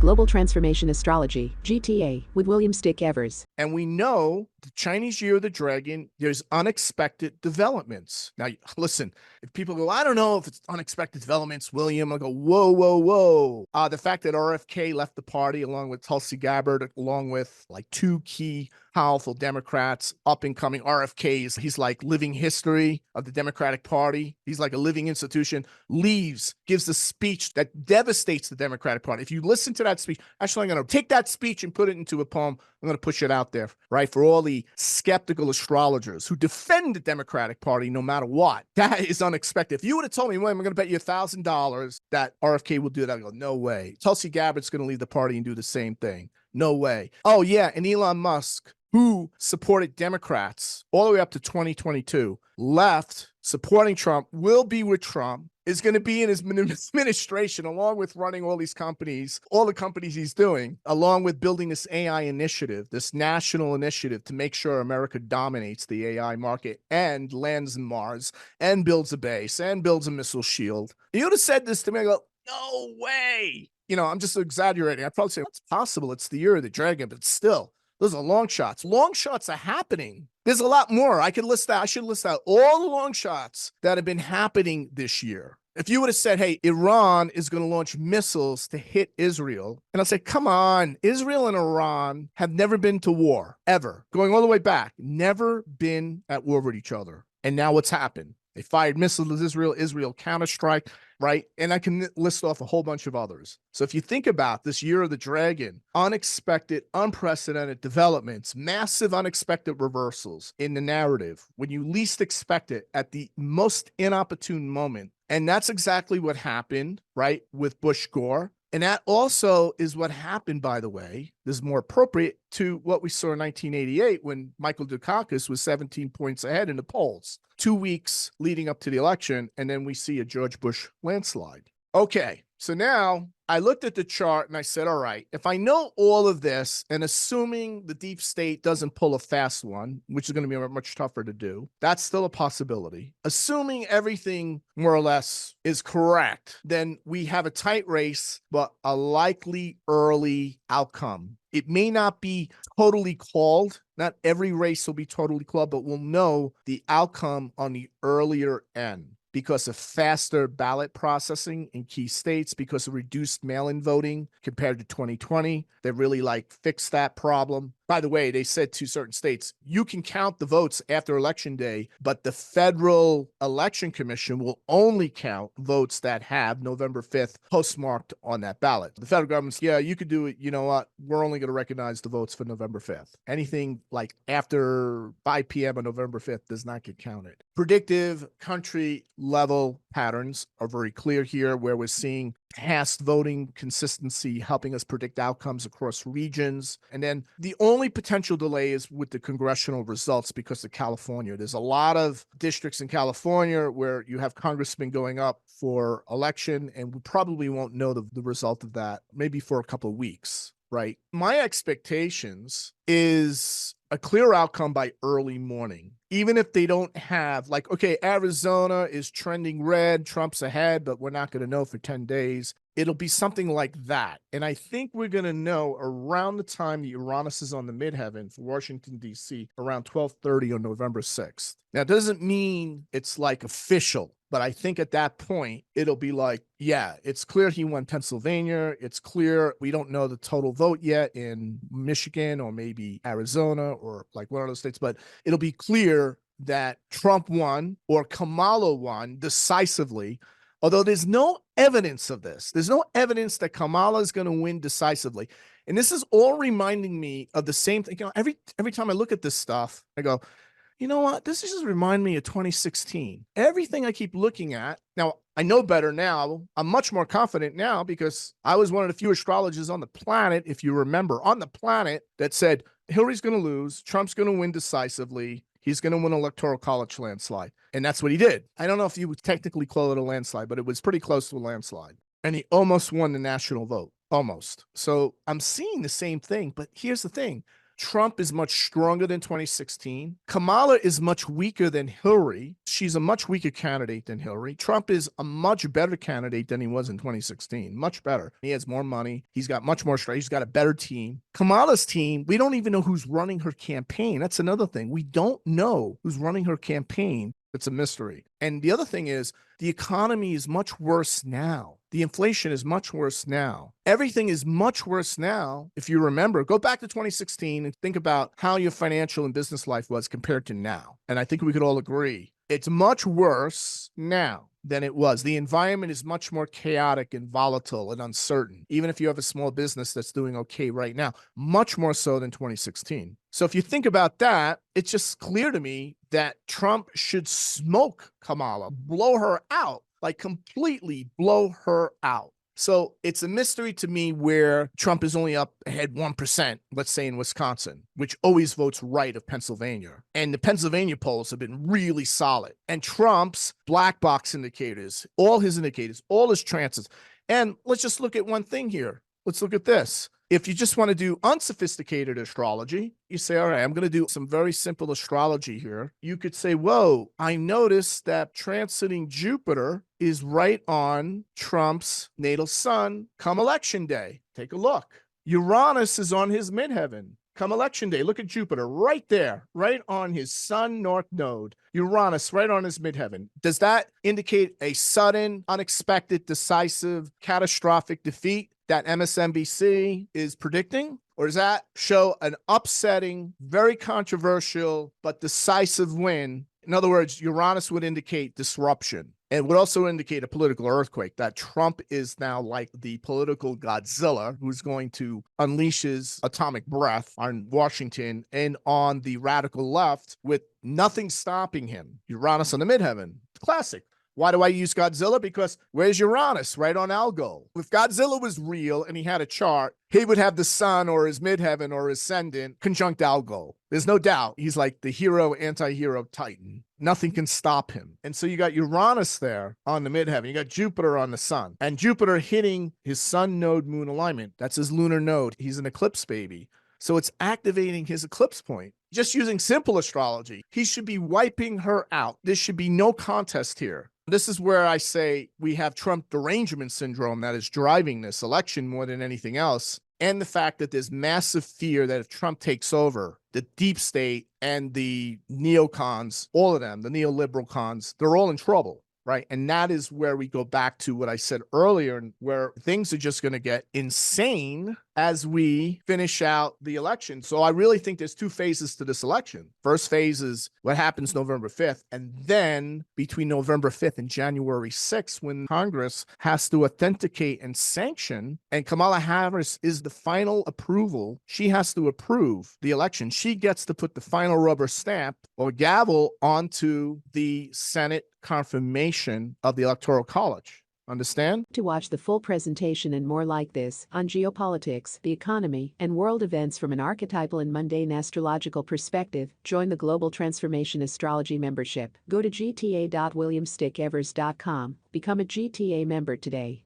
Global Transformation Astrology, GTA, with William Stickevers. And we know the Chinese Year of the Dragon, there's unexpected developments. Now, listen, if people go, I don't know if it's unexpected developments, William, I go, whoa, whoa, whoa. The fact that RFK left the party along with Tulsi Gabbard, along with like two key powerful Democrats, up and coming RFKs, he's like living history of the Democratic Party. He's like a living institution, leaves, gives a speech that devastates the Democratic Party. If you listen to that speech, actually, I'm going to take that speech and put it into a poem. I'm going to push it out there, right? For all the skeptical astrologers who defend the Democratic Party no matter what. That is unexpected. If you would have told me, William, I'm going to bet you $1,000 that RFK will do that, I go, no way. Tulsi Gabbard's going to leave the party and do the same thing. No way. Oh, yeah, and Elon Musk, who supported Democrats all the way up to 2022, left supporting Trump, will be with Trump, is going to be in his administration, along with running all these companies, all the companies he's doing, along with building this AI initiative, this national initiative to make sure America dominates the AI market and lands in Mars and builds a base and builds a missile shield. You would have said this to me, I go, no way. You know, I'm just exaggerating. I'd probably say it's possible. It's the year of the dragon, but still, those are long shots. Long shots are happening. There's a lot more. I should list out all the long shots that have been happening this year. If you would have said, hey, Iran is going to launch missiles to hit Israel, and I'll say, come on, Israel and Iran have never been to war, ever. Going all the way back, never been at war with each other. And now what's happened? They fired missiles at Israel, Israel counterstrike, right? And I can list off a whole bunch of others. So if you think about this year of the dragon, unexpected, unprecedented developments, massive unexpected reversals in the narrative, when you least expect it at the most inopportune moment. And that's exactly what happened, right, with Bush Gore. And that also is what happened, by the way, this is more appropriate to what we saw in 1988 when Michael Dukakis was 17 points ahead in the polls, 2 weeks leading up to the election, and then we see a George Bush landslide. Okay, so now I looked at the chart and I said, all right, if I know all of this, and assuming the deep state doesn't pull a fast one, which is going to be much tougher to do, that's still a possibility. Assuming everything more or less is correct, then we have a tight race, but a likely early outcome. It may not be totally called. Not every race will be totally called, but we'll know the outcome on the earlier end, because of faster ballot processing in key states, because of reduced mail-in voting compared to 2020. They really fixed that problem. By the way, they said to certain states, you can count the votes after Election Day, but the Federal Election Commission will only count votes that have November 5th postmarked on that ballot. The federal government's, yeah, you could do it. You know what? We're only going to recognize the votes for November 5th. Anything like after 5 p.m. on November 5th does not get counted. Predictive country level patterns are very clear here, where we're seeing past voting consistency helping us predict outcomes across regions. And then the only potential delay is with the congressional results because of California. There's a lot of districts in California where you have congressmen going up for election, and we probably won't know the result of that maybe for a couple of weeks, right? My expectations is a clear outcome by early morning. Even if they don't have, okay, Arizona is trending red, Trump's ahead, but we're not going to know for 10 days. It'll be something like that. And I think we're going to know around the time the Uranus is on the midheaven for Washington, D.C., around 12:30 on November 6th. Now, it doesn't mean it's official, but I think at that point, it'll be yeah, it's clear he won Pennsylvania. It's clear we don't know the total vote yet in Michigan or maybe Arizona or one of those states, but it'll be clear that Trump won or Kamala won decisively, although there's no evidence of this. There's no evidence that Kamala is going to win decisively. And this is all reminding me of the same thing. Every time I look at this stuff, I go, you know what? This just reminds me of 2016. Everything I keep looking at. Now, I know better now. I'm much more confident now because I was one of the few astrologers on the planet, if you remember, on the planet that said Hillary's going to lose, Trump's going to win decisively, he's going to win electoral college landslide. And that's what he did. I don't know if you would technically call it a landslide, but it was pretty close to a landslide. And he almost won the national vote. Almost. So I'm seeing the same thing. But here's the thing. Trump is much stronger than 2016. Kamala is much weaker than Hillary. She's a much weaker candidate than Hillary. Trump is a much better candidate than he was in 2016. Much better. He has more money. He's got much more strength. He's got a better team. Kamala's team, we don't even know who's running her campaign. That's another thing. We don't know who's running her campaign. It's a mystery. And the other thing is, the economy is much worse now. The inflation is much worse now. Everything is much worse now. If you remember, go back to 2016 and think about how your financial and business life was compared to now. And I think we could all agree it's much worse now than it was. The environment is much more chaotic and volatile and uncertain, even if you have a small business that's doing okay right now, much more so than 2016. So if you think about that, it's just clear to me that Trump should smoke Kamala, blow her out, like completely blow her out. So it's a mystery to me where Trump is only up ahead 1%, let's say in Wisconsin, which always votes right of Pennsylvania. And the Pennsylvania polls have been really solid. And Trump's black box indicators, all his transits. And let's just look at one thing here. Let's look at this. If you just want to do unsophisticated astrology, you say, all right, I'm going to do some very simple astrology here. You could say, whoa, I noticed that transiting Jupiter is right on Trump's natal sun come election day. Take a look. Uranus is on his midheaven. Come election day, look at Jupiter right there, right on his sun north node. Uranus right on his midheaven. Does that indicate a sudden, unexpected, decisive, catastrophic defeat that MSNBC is predicting? Or does that show an upsetting, very controversial, but decisive win? In other words, Uranus would indicate disruption and would also indicate a political earthquake, that Trump is now like the political Godzilla who's going to unleash his atomic breath on Washington and on the radical left with nothing stopping him. Uranus on the midheaven. Classic. Why do I use Godzilla? Because where's Uranus? Right on Algol. If Godzilla was real and he had a chart, he would have the sun or his midheaven or ascendant conjunct Algol. There's no doubt. He's like the hero, anti-hero titan. Nothing can stop him. And so you got Uranus there on the midheaven. You got Jupiter on the sun. And Jupiter hitting his sun node moon alignment. That's his lunar node. He's an eclipse baby. So it's activating his eclipse point. Just using simple astrology, he should be wiping her out. There should be no contest here. This is where I say we have Trump derangement syndrome that is driving this election more than anything else. And the fact that there's massive fear that if Trump takes over, the deep state and the neocons, all of them, the neoliberal cons, they're all in trouble. Right. And that is where we go back to what I said earlier, where things are just going to get insane as we finish out the election. So I really think there's two phases to this election. First phase is what happens November 5th. And then between November 5th and January 6th, when Congress has to authenticate and sanction, and Kamala Harris is the final approval, she has to approve the election. She gets to put the final rubber stamp or gavel onto the Senate confirmation of the Electoral College. Understand? To watch the full presentation and more like this on geopolitics, the economy, and world events from an archetypal and mundane astrological perspective, join the Global Transformation Astrology membership. Go to gta.williamstickevers.com. Become a GTA member today.